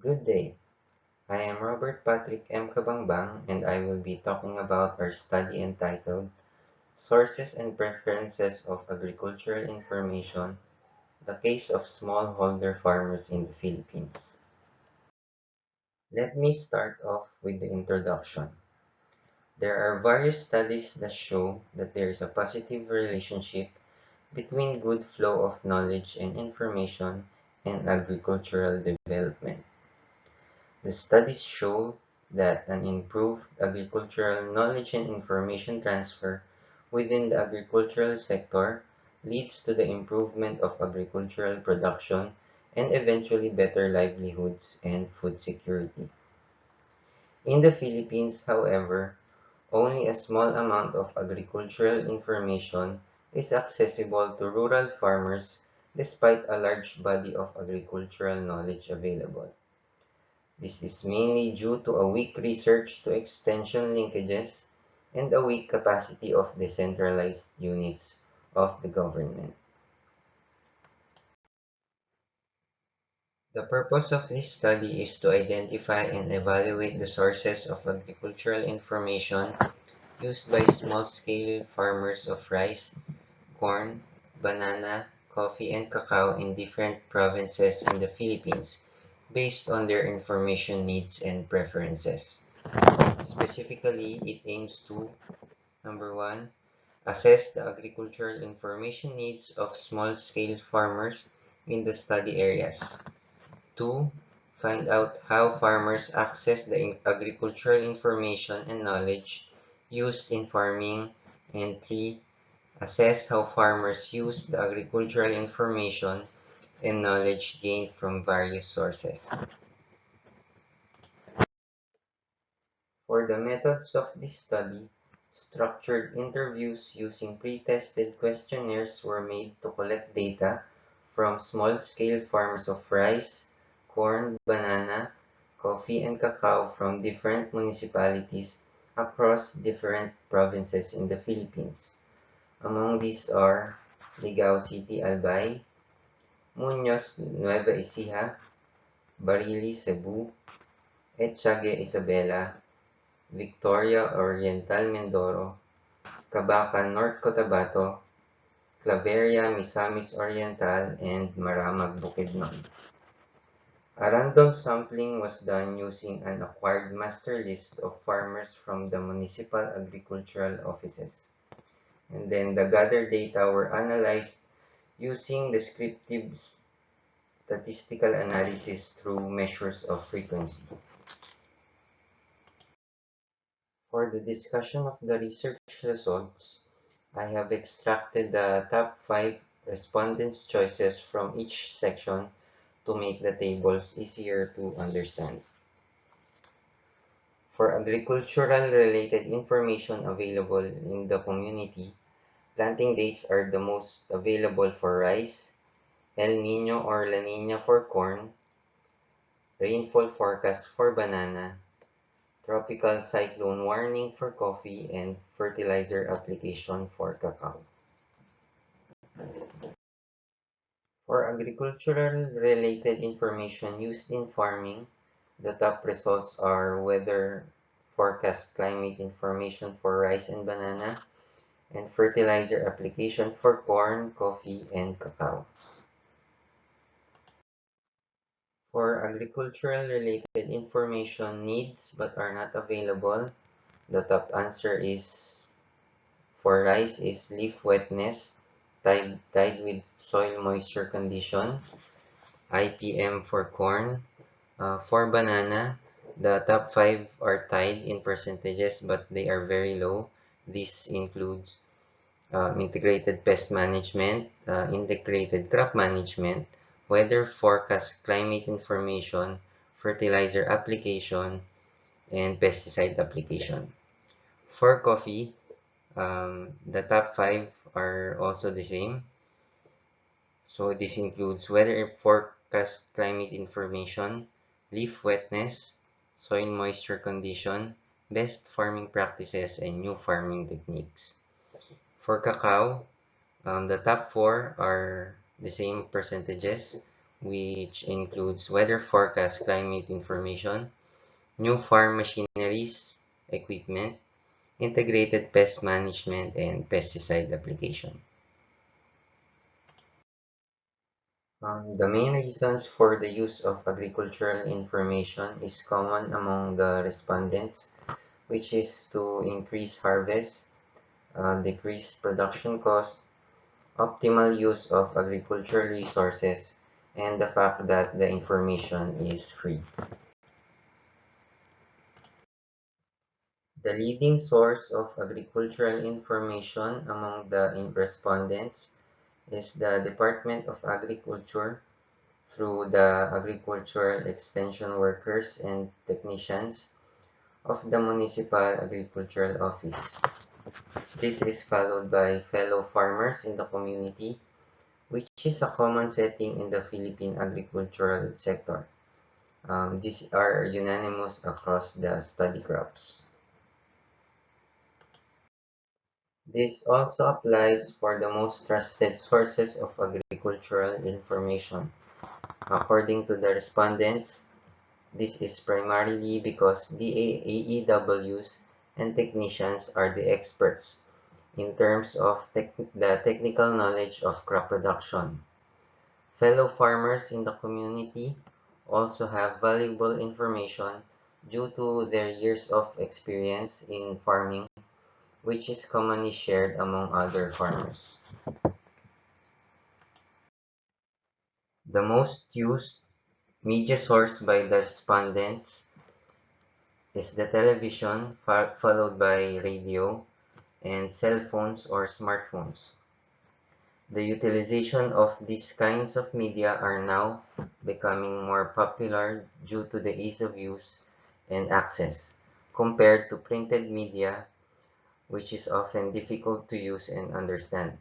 Good day. I am Robert Patrick M. Kabangbang, and I will be talking about our study entitled Sources and Preferences of Agricultural Information, the Case of Smallholder Farmers in the Philippines. Let me start off with the introduction. There are various studies that show that there is a positive relationship between good flow of knowledge and information and agricultural development. The studies show that an improved agricultural knowledge and information transfer within the agricultural sector leads to the improvement of agricultural production and eventually better livelihoods and food security. In the Philippines, however, only a small amount of agricultural information is accessible to rural farmers despite a large body of agricultural knowledge available. This is mainly due to a weak research to extension linkages and a weak capacity of decentralized units of the government. The purpose of this study is to identify and evaluate the sources of agricultural information used by small-scale farmers of rice, corn, banana, coffee, and cacao in different provinces in the Philippines based on their information needs and preferences. Specifically, it aims to: number one, assess the agricultural information needs of small-scale farmers in the study areas. 2. Find out how farmers access the agricultural information and knowledge used in farming. And 3. Assess how farmers use the agricultural information and knowledge gained from various sources. For the methods of this study, structured interviews using pre-tested questionnaires were made to collect data from small-scale farms of rice, corn, banana, coffee, and cacao from different municipalities across different provinces in the Philippines. Among these are Ligao City, Albay, Muñoz, Nueva Ecija, Barili, Cebu, Etchague, Isabela, Victoria Oriental, Mindoro, Cabacan, North Cotabato, Claveria, Misamis Oriental, and Maramag, Bukidnon. A random sampling was done using an acquired master list of farmers from the municipal agricultural offices. And then the gathered data were analyzed using descriptive statistical analysis through measures of frequency. For the discussion of the research results, I have extracted the top 5 respondents' choices from each section to make the tables easier to understand. For agricultural-related information available in the community, planting dates are the most available for rice, El Niño or La Niña for corn, rainfall forecast for banana, tropical cyclone warning for coffee, and fertilizer application for cacao. For agricultural-related information used in farming, the top results are weather forecast climate information for rice and banana, and fertilizer application for corn, coffee, and cacao. For agricultural-related information needs but are not available, the top answer is for rice is leaf wetness, tied with soil moisture condition, IPM for corn. For banana, the top 5 are tied in percentages but they are very low. This includes integrated pest management, integrated crop management, weather forecast climate information, fertilizer application, and pesticide application. For coffee, the top 5 are also the same. So this includes weather forecast climate information, leaf wetness, soil moisture condition, best farming practices, and new farming techniques. For cacao, the top 4 are the same percentages. which includes weather forecast, climate information, new farm machineries, equipment, integrated pest management, and pesticide application. The main reasons for the use of agricultural information is common among the respondents, which is to increase harvest, decrease production cost, optimal use of agricultural resources, and the fact that the information is free. The leading source of agricultural information among the respondents is the Department of Agriculture through the agricultural extension workers and technicians of the Municipal Agricultural Office. This is followed by fellow farmers in the community, which is a common setting in the Philippine agricultural sector. These are unanimous across the study crops. This also applies for the most trusted sources of agricultural information. According to the respondents, this is primarily because the AEWs and technicians are the experts in terms of the technical knowledge of crop production. Fellow farmers in the community also have valuable information due to their years of experience in farming, which is commonly shared among other farmers. The most used media source by the respondents is the television, followed by radio, and cell phones or smartphones. The utilization of these kinds of media are now becoming more popular due to the ease of use and access, compared to printed media, which is often difficult to use and understand.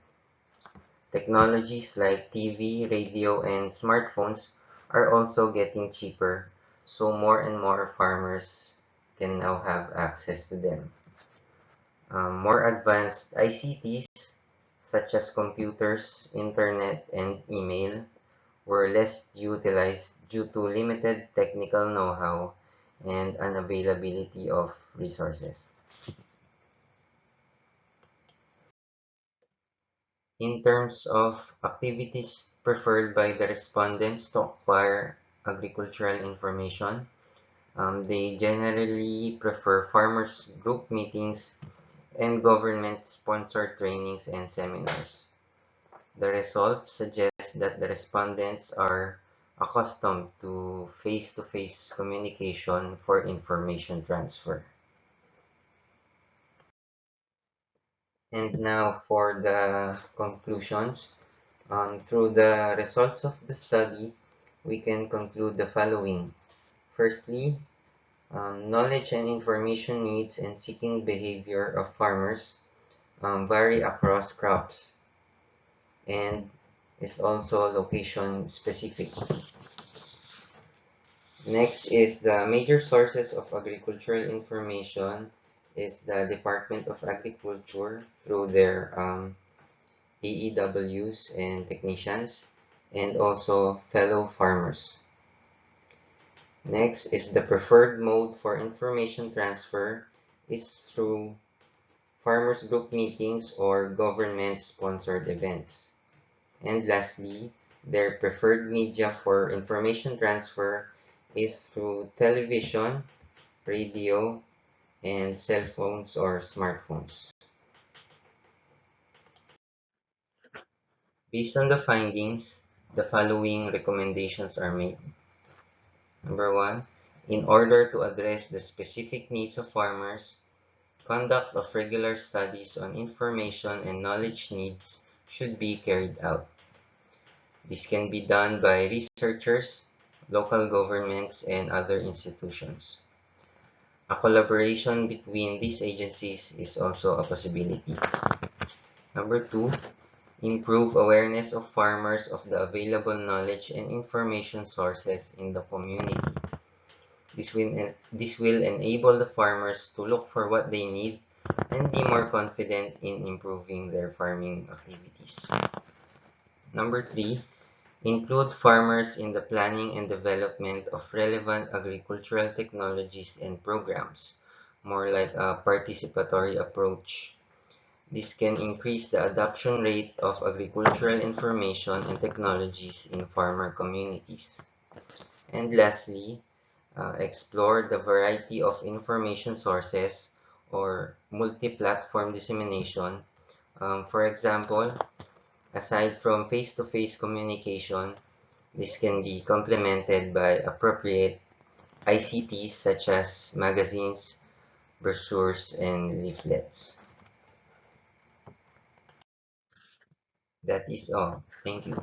Technologies like TV, radio, and smartphones are also getting cheaper, so more and more farmers can now have access to them. More advanced ICTs, such as computers, internet, and email, were less utilized due to limited technical know-how and unavailability of resources. In terms of activities preferred by the respondents to acquire agricultural information, they generally prefer farmers group meetings and government-sponsored trainings and seminars. The results suggest that the respondents are accustomed to face-to-face communication for information transfer. And now for the conclusions. Through the results of the study, we can conclude the following. Firstly, knowledge and information needs and seeking behavior of farmers vary across crops and is also location specific. Next is the major sources of agricultural information is the Department of Agriculture through their AEWs and technicians, and also fellow farmers. Next is the preferred mode for information transfer is through farmers group meetings or government-sponsored events. And lastly, their preferred media for information transfer is through television, radio, and cell phones or smartphones. Based on the findings, the following recommendations are made. Number one, in order to address the specific needs of farmers, conduct of regular studies on information and knowledge needs should be carried out. This can be done by researchers, local governments, and other institutions. A collaboration between these agencies is also a possibility. Number two, improve awareness of farmers of the available knowledge and information sources in the community. This will enable the farmers to look for what they need and be more confident in improving their farming activities. Number three, Include farmers in the planning and development of relevant agricultural technologies and programs, more like a participatory approach. This can increase the adoption rate of agricultural information and technologies in farmer communities. And lastly, explore the variety of information sources or multi-platform dissemination. For example, aside from face-to-face communication, this can be complemented by appropriate ICTs such as magazines, brochures, and leaflets. That is all. Thank you.